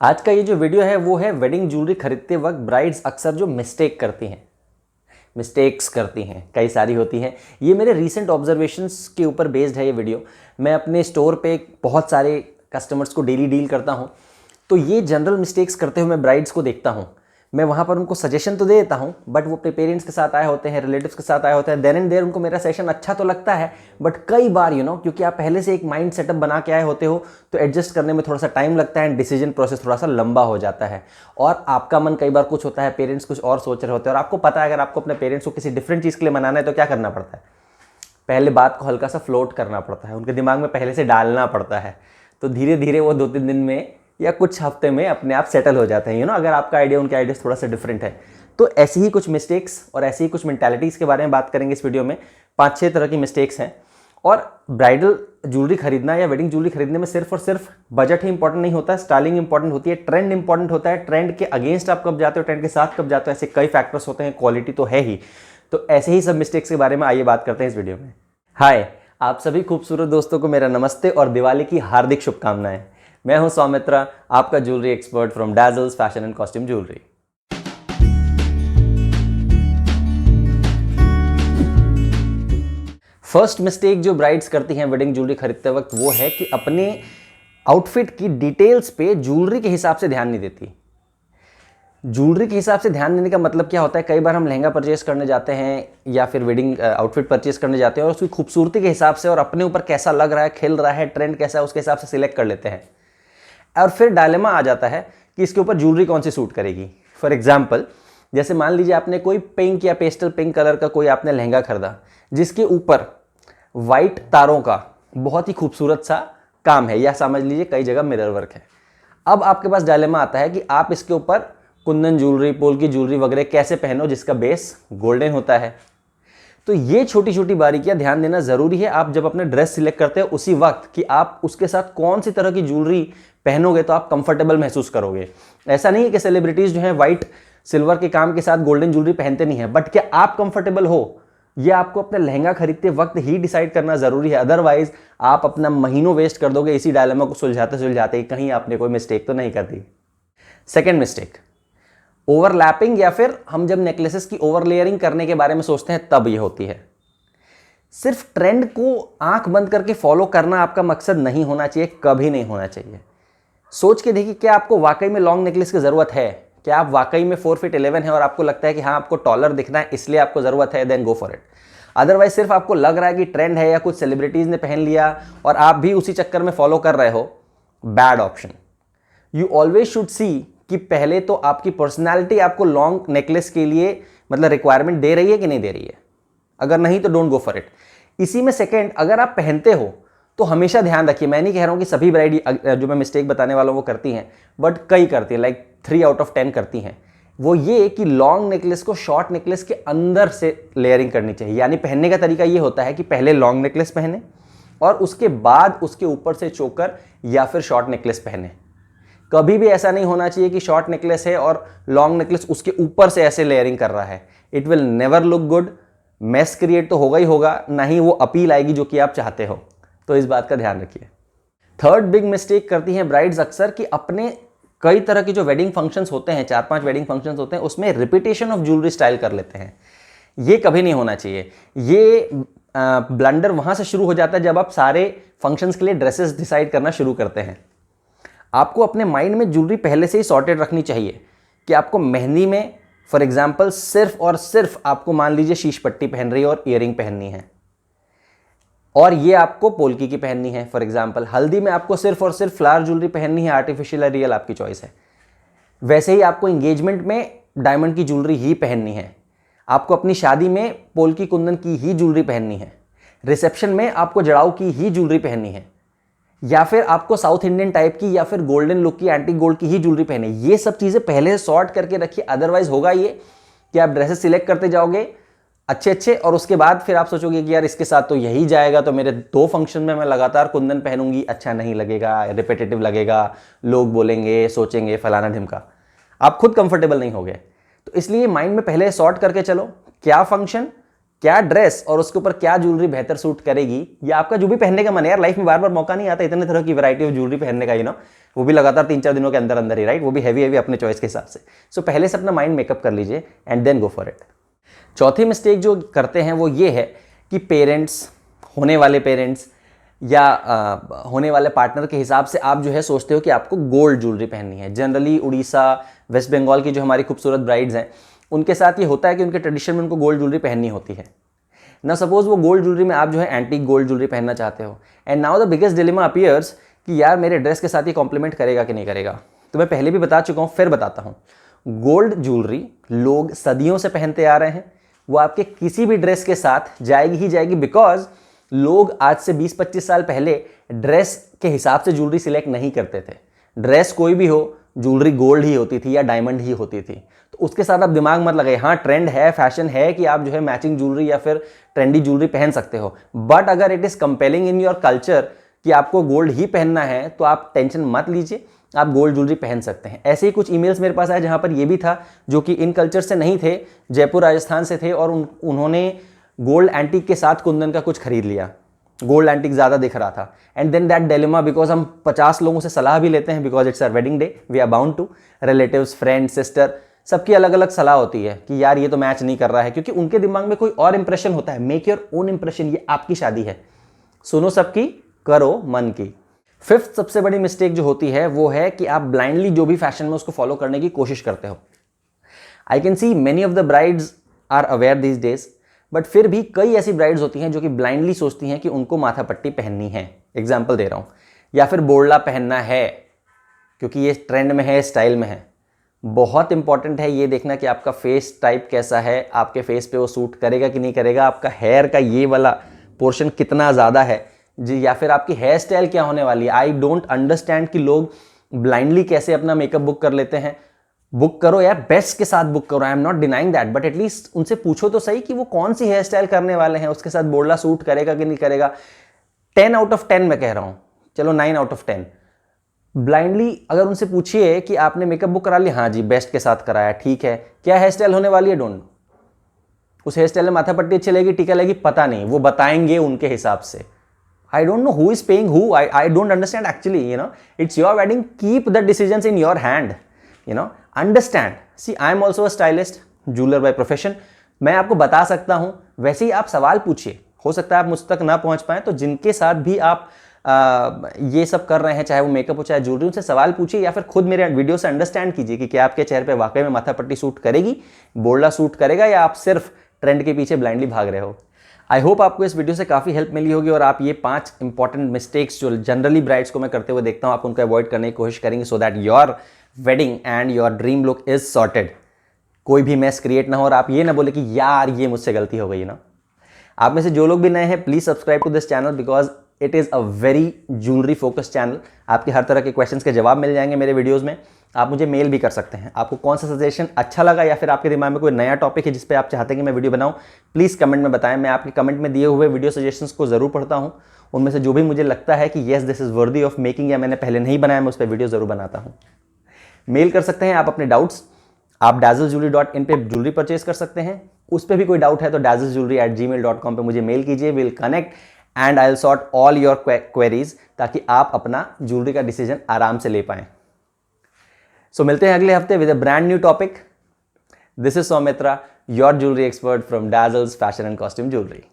आज का ये जो वीडियो है वो है वेडिंग ज्वेलरी खरीदते वक्त ब्राइड्स अक्सर जो मिस्टेक्स करती हैं कई सारी होती हैं। ये मेरे रीसेंट ऑब्जर्वेशंस के ऊपर बेस्ड है ये वीडियो। मैं अपने स्टोर पे बहुत सारे कस्टमर्स को डेली डील करता हूँ, तो ये जनरल मिस्टेक्स करते हुए मैं ब्राइड्स को देखता हूँ। मैं वहाँ पर उनको सजेशन तो दे देता हूँ, बट वो अपने पेरेंट्स के साथ आए होते हैं, रिलेटिव्स के साथ आए होते हैं, देन एंड देयर उनको मेरा सेशन अच्छा तो लगता है, बट कई बार क्योंकि आप पहले से एक माइंड सेटअप बना के आए होते हो तो एडजस्ट करने में थोड़ा सा टाइम लगता है एंड डिसीजन प्रोसेस थोड़ा सा लंबा हो जाता है। और आपका मन कई बार कुछ होता है, पेरेंट्स कुछ और सोच रहे होते हैं, और आपको पता है अगर आपको अपने पेरेंट्स को किसी डिफरेंट चीज़ के लिए मनाना है तो क्या करना पड़ता है, पहले बात को हल्का सा फ्लोट करना पड़ता है, उनके दिमाग में पहले से डालना पड़ता है। तो धीरे धीरे वो 2-3 दिन में या कुछ हफ्ते में अपने आप सेटल हो जाते हैं अगर आपका आइडिया उनके आइडिया थोड़ा सा डिफरेंट है। तो ऐसी ही कुछ मिस्टेक्स और ऐसी ही कुछ मेंटालिटीज़ के बारे में बात करेंगे इस वीडियो में। 5-6 तरह की मिस्टेक्स हैं। और ब्राइडल ज्वेलरी खरीदना या वेडिंग ज्वेलरी खरीदने में सिर्फ और सिर्फ बजट ही इंपॉर्टेंट नहीं होता है, स्टाइलिंग इंपॉर्टेंट होती है, ट्रेंड इंपॉर्टेंट होता है। ट्रेंड के अगेंस्ट आप कब जाते हो, ट्रेंड के साथ कब जाते हो, ऐसे कई फैक्टर्स होते हैं, क्वालिटी तो है ही। तो ऐसे ही सब मिस्टेक्स के बारे में आइए बात करते हैं इस वीडियो में। हाय, आप सभी खूबसूरत दोस्तों को मेरा नमस्ते और दिवाली की हार्दिक शुभकामनाएं। मैं हूं सौमित्रा, आपका jewellery expert from Dazzles fashion and costume jewellery. First mistake जो ब्राइड्स करती हैं वेडिंग ज्वेलरी खरीदते वक्त वो है कि अपने आउटफिट की डिटेल्स पे ज्वेलरी के हिसाब से ध्यान नहीं देती। ज्वेलरी के हिसाब से ध्यान देने का मतलब क्या होता है, कई बार हम लहंगा परचेस करने जाते हैं या फिर वेडिंग आउटफिट परचेस करने जाते हैं और उसकी खूबसूरती के हिसाब से और अपने ऊपर कैसा लग रहा है, खिल रहा है, ट्रेंड कैसा है, उसके हिसाब से सिलेक्ट कर लेते हैं। और फिर डायलेमा आ जाता है कि इसके ऊपर ज्वेलरी कौन सी सूट करेगी। फॉर एग्जाम्पल, जैसे मान लीजिए आपने कोई पिंक या पेस्टल पिंक कलर का कोई आपने लहंगा खरीदा जिसके ऊपर वाइट तारों का बहुत ही खूबसूरत सा काम है, या समझ लीजिए कई जगह मिरर वर्क है। अब आपके पास डायलेमा आता है कि आप इसके ऊपर कुंदन ज्वेलरी, पोल की ज्वेलरी वगैरह कैसे पहनो जिसका बेस गोल्डन होता है। तो ये छोटी छोटी बारीकियां ध्यान देना जरूरी है आप जब अपने ड्रेस सिलेक्ट करते हैं उसी वक्त, कि आप उसके साथ कौन सी तरह की ज्वेलरी पहनोगे तो आप कंफर्टेबल महसूस करोगे। ऐसा नहीं है कि सेलिब्रिटीज जो हैं व्हाइट सिल्वर के काम के साथ गोल्डन ज्वेलरी पहनते नहीं है, बट क्या आप कंफर्टेबल हो, ये आपको अपने लहंगा खरीदते वक्त ही डिसाइड करना जरूरी है। अदरवाइज आप अपना महीनों वेस्ट कर दोगे इसी डायलेमा को सुलझाते सुलझाते, कहीं आपने कोई मिस्टेक तो नहीं कर दी। सेकेंड मिस्टेक, ओवरलैपिंग, या फिर हम जब नेकलेसेस की ओवरलेयरिंग करने के बारे में सोचते हैं तब ये होती है। सिर्फ ट्रेंड को आंख बंद करके फॉलो करना आपका मकसद नहीं होना चाहिए, कभी नहीं होना चाहिए। सोच के देखिए, क्या आपको वाकई में लॉन्ग नेकलेस की जरूरत है? क्या आप वाकई में 4 फीट 11 है और आपको लगता है कि हाँ आपको टॉलर दिखना है इसलिए आपको जरूरत है, then go for it. Otherwise सिर्फ आपको लग रहा है कि ट्रेंड है या कुछ सेलिब्रिटीज ने पहन लिया और आप भी उसी चक्कर में फॉलो कर रहे हो, bad option. You always should see कि पहले तो आपकी पर्सनैलिटी आपको लॉन्ग नेकलेस के लिए मतलब रिक्वायरमेंट दे रही है कि नहीं दे रही है। अगर नहीं तो डोंट गो फॉर इट। इसी में सेकेंड, अगर आप पहनते हो तो हमेशा ध्यान रखिए, मैं नहीं कह रहा हूं कि सभी ब्राइड जो मैं मिस्टेक बताने वालों वो करती हैं, बट कई करती हैं, लाइक 3 आउट ऑफ 10 करती हैं। वो ये कि लॉन्ग नेकलेस को शॉर्ट नेकलेस के अंदर से लेयरिंग करनी चाहिए। यानी पहनने का तरीका ये होता है कि पहले लॉन्ग नेकलेस पहने और उसके बाद उसके ऊपर से चोकर या फिर शॉर्ट नेकलेस पहने। कभी भी ऐसा नहीं होना चाहिए कि शॉर्ट नेकलेस है और लॉन्ग नेकलेस उसके ऊपर से ऐसे लेयरिंग कर रहा है। It will never look good. Mess create तो होगा ही होगा, ना ही वो अपील आएगी जो कि आप चाहते हो। तो इस बात का ध्यान रखिए। थर्ड बिग मिस्टेक करती हैं ब्राइड्स अक्सर कि अपने कई तरह के जो वेडिंग फंक्शंस होते हैं, 4-5 वेडिंग फंक्शंस होते हैं, उसमें रिपीटेशन ऑफ ज्वेलरी स्टाइल कर लेते हैं। ये कभी नहीं होना चाहिए। ये ब्लंडर वहां से शुरू हो जाता है जब आप सारे फंक्शंस के लिए ड्रेसेस डिसाइड करना शुरू करते हैं। आपको अपने माइंड में ज्वेलरी पहले से ही सॉर्टेड रखनी चाहिए कि आपको मेहंदी में फॉर एग्जाम्पल सिर्फ और सिर्फ आपको मान लीजिए शीश पट्टी पहन रही है और ईयरिंग पहननी है, और ये आपको पोल्की की पहननी है। फॉर एग्जाम्पल हल्दी में आपको सिर्फ और सिर्फ फ्लावर ज्वेलरी पहननी है, आर्टिफिशियल या रियल आपकी चॉइस है। वैसे ही आपको एंगेजमेंट में डायमंड की ज्वेलरी ही पहननी है, आपको अपनी शादी में पोल्की कुंदन की ही ज्वेलरी पहननी है, रिसेप्शन में आपको जड़ाऊ की ही ज्वेलरी पहननी है, या फिर आपको साउथ इंडियन टाइप की या फिर गोल्डन लुक की एंटीक गोल्ड की ही ज्वेलरी पहने। ये सब चीजें पहले से सॉर्ट करके रखिए। अदरवाइज होगा ये कि आप ड्रेसेस सिलेक्ट करते जाओगे अच्छे और उसके बाद फिर आप सोचोगे कि यार इसके साथ तो यही जाएगा, तो मेरे 2 फंक्शन में मैं लगातार कुंदन पहनूंगी, अच्छा नहीं लगेगा, रिपीटेटिव लगेगा, लोग बोलेंगे, सोचेंगे फलाना ढिमका, आप खुद कंफर्टेबल नहीं होगे। तो इसलिए माइंड में पहले सॉर्ट करके चलो, क्या फंक्शन, क्या ड्रेस और उसके ऊपर क्या ज्वेलरी बेहतर सूट करेगी, या आपका जो भी पहनने का मन है। यार लाइफ में बार बार मौका नहीं आता इतने तरह की वैरायटी ऑफ ज्वेलरी पहनने का, वो भी लगातार 3-4 दिनों के अंदर अंदर ही, राइट, वो भी हैवी अपने चॉइस के हिसाब से। सो पहले से अपना माइंड मेकअप कर लीजिए and then go for it. चौथी मिस्टेक जो करते हैं वो ये है कि पेरेंट्स, होने वाले पेरेंट्स या होने वाले पार्टनर के हिसाब से आप जो है सोचते हो कि आपको गोल्ड ज्वेलरी पहननी है। जनरली उड़ीसा, वेस्ट बंगाल की जो हमारी खूबसूरत ब्राइड्स हैं, उनके साथ ये होता है कि उनके ट्रेडिशन में उनको गोल्ड ज्वेलरी पहननी होती है ना। सपोज वो गोल्ड ज्वेलरी में आप जो है एंटीक गोल्ड ज्वेलरी पहनना चाहते हो, and now the biggest dilemma appears कि यार मेरे ड्रेस के साथ ये कॉम्प्लीमेंट करेगा कि नहीं करेगा। तो मैं पहले भी बता चुका हूँ, फिर बताता हूँ, गोल्ड ज्वेलरी लोग सदियों से पहनते आ रहे हैं, वो आपके किसी भी ड्रेस के साथ जाएगी ही जाएगी, बिकॉज लोग आज से 20-25 साल पहले ड्रेस के हिसाब से ज्वेलरी सिलेक्ट नहीं करते थे। ड्रेस कोई भी हो, ज्वेलरी गोल्ड ही होती थी या डायमंड ही होती थी। तो उसके साथ आप दिमाग मत लगाइए। हाँ, ट्रेंड है, फैशन है कि आप जो है मैचिंग ज्वेलरी या फिर ट्रेंडी ज्वेलरी पहन सकते हो, बट अगर it is compelling in your culture कि आपको गोल्ड ही पहनना है, तो आप टेंशन मत लीजिए, आप गोल्ड ज्वेलरी पहन सकते हैं। ऐसे ही कुछ ईमेल्स मेरे पास आए जहां पर ये भी था, जो कि इन कल्चर से नहीं थे, जयपुर राजस्थान से थे, और उन्होंने गोल्ड एंटीक के साथ कुंदन का कुछ खरीद लिया। गोल्ड एंटीक ज्यादा दिख रहा था, and then that dilemma, because हम 50 लोगों से सलाह भी लेते हैं, because it's our wedding day, we are bound to, relatives, friend, sister, सबकी अलग अलग सलाह होती है कि यार ये तो मैच नहीं कर रहा है, क्योंकि उनके दिमाग में कोई और इंप्रेशन होता है। मेक योर ओन इंप्रेशन, ये आपकी शादी है, सुनो सबकी, करो मन की। फिफ्थ सबसे बड़ी मिस्टेक जो होती है वो है कि आप ब्लाइंडली जो भी फैशन में उसको फॉलो करने की कोशिश करते हो। I can see many of the brides are aware these days, but फिर भी कई ऐसी ब्राइड्स होती हैं जो कि ब्लाइंडली सोचती हैं कि उनको माथा पट्टी पहननी है। एग्जाम्पल दे रहा हूं, या फिर बोरला पहनना है क्योंकि ये ट्रेंड में है, स्टाइल में है। बहुत इंपॉर्टेंट है ये देखना कि आपका फेस टाइप कैसा है, आपके फेस पे वो सूट करेगा कि नहीं करेगा, आपका हेयर का ये वाला पोर्शन कितना ज़्यादा है जी, या फिर आपकी हेयर स्टाइल क्या होने वाली है। आई डोंट अंडरस्टैंड कि लोग ब्लाइंडली कैसे अपना मेकअप बुक कर लेते हैं। बुक करो यार, बेस्ट के साथ बुक करो, I am not denying that, but at least उनसे पूछो तो सही कि वो कौन सी हेयर स्टाइल करने वाले हैं, उसके साथ बोरला सूट करेगा कि नहीं करेगा। 10 आउट ऑफ 10 मैं कह रहा हूं, चलो 9 आउट ऑफ 10। ब्लाइंडली अगर उनसे पूछिए कि आपने मेकअप बुक करा लिया, हाँ जी बेस्ट के साथ कराया, ठीक है, क्या हेयर स्टाइल होने वाली है, डोंट नो। उस हेयर स्टाइल में माथा पट्टी अच्छी लगेगी, टीका लगेगी, पता नहीं, वो बताएंगे उनके हिसाब से। I don't know who is paying who. I don't understand actually, It's your wedding. Keep the decisions in your hand, Understand. See, I am also a stylist, jeweler by profession. मैं आपको बता सकता हूं, वैसे ही आप सवाल पूछिए। हो सकता है आप मुझ तक ना पहुंच पाए, तो जिनके साथ भी आप ये सब कर रहे हैं, चाहे वो मेकअप हो चाहे ज्वेलरी, उनसे सवाल पूछिए, या फिर खुद मेरे वीडियो से अंडरस्टैंड कीजिए कि क्या आपके चेहरे पे वाकई में माथा पट्टी सूट करेगी, बोरला सूट करेगा, या आप सिर्फ ट्रेंड के पीछे ब्लाइंडली भाग रहे हो। आई होप आपको इस वीडियो से काफ़ी हेल्प मिली होगी, और आप ये 5 इंपॉर्टेंट मिस्टेक्स जो जनरली ब्राइड्स को मैं करते हुए देखता हूँ, आप उनको अवॉइड करने की कोशिश करेंगे, so that your wedding and your dream look is sorted. कोई भी मैस क्रिएट ना हो, और आप ये ना बोले कि यार ये मुझसे गलती हो गई ना। आप में से जो लोग भी नए हैं, please subscribe to this channel, because it is a very jewellery focused channel. आपके हर तरह के क्वेश्चंस के जवाब मिल जाएंगे मेरे वीडियोस में। आप मुझे मेल भी कर सकते हैं, आपको कौन सा सजेशन अच्छा लगा, या फिर आपके दिमाग में कोई नया टॉपिक है जिस पे आप चाहते हैं कि मैं वीडियो बनाऊं, प्लीज़ कमेंट में बताएं। मैं आपके कमेंट में दिए हुए वीडियो सजेशंस को ज़रूर पढ़ता हूं, उनमें से जो भी मुझे लगता है कि yes this is worthy of making, या मैंने पहले नहीं बनाया, मैं उस पर वीडियो ज़रूर बनाता हूँ। मेल कर सकते हैं आप अपने डाउट्स, आप dazzlejewelry.in पे ज्वेलरी परचेज कर सकते हैं। उस पर भी कोई डाउट है तो dazzlejewelry@gmail.com पे मुझे मेल कीजिए, will connect and I will sort all your queries, ताकि आप अपना ज्वेलरी का डिसीजन आराम से ले पाएं। सो मिलते हैं अगले हफ्ते with a brand new topic. This is Soumitra, your jewellery expert from Dazzle's fashion and costume jewellery.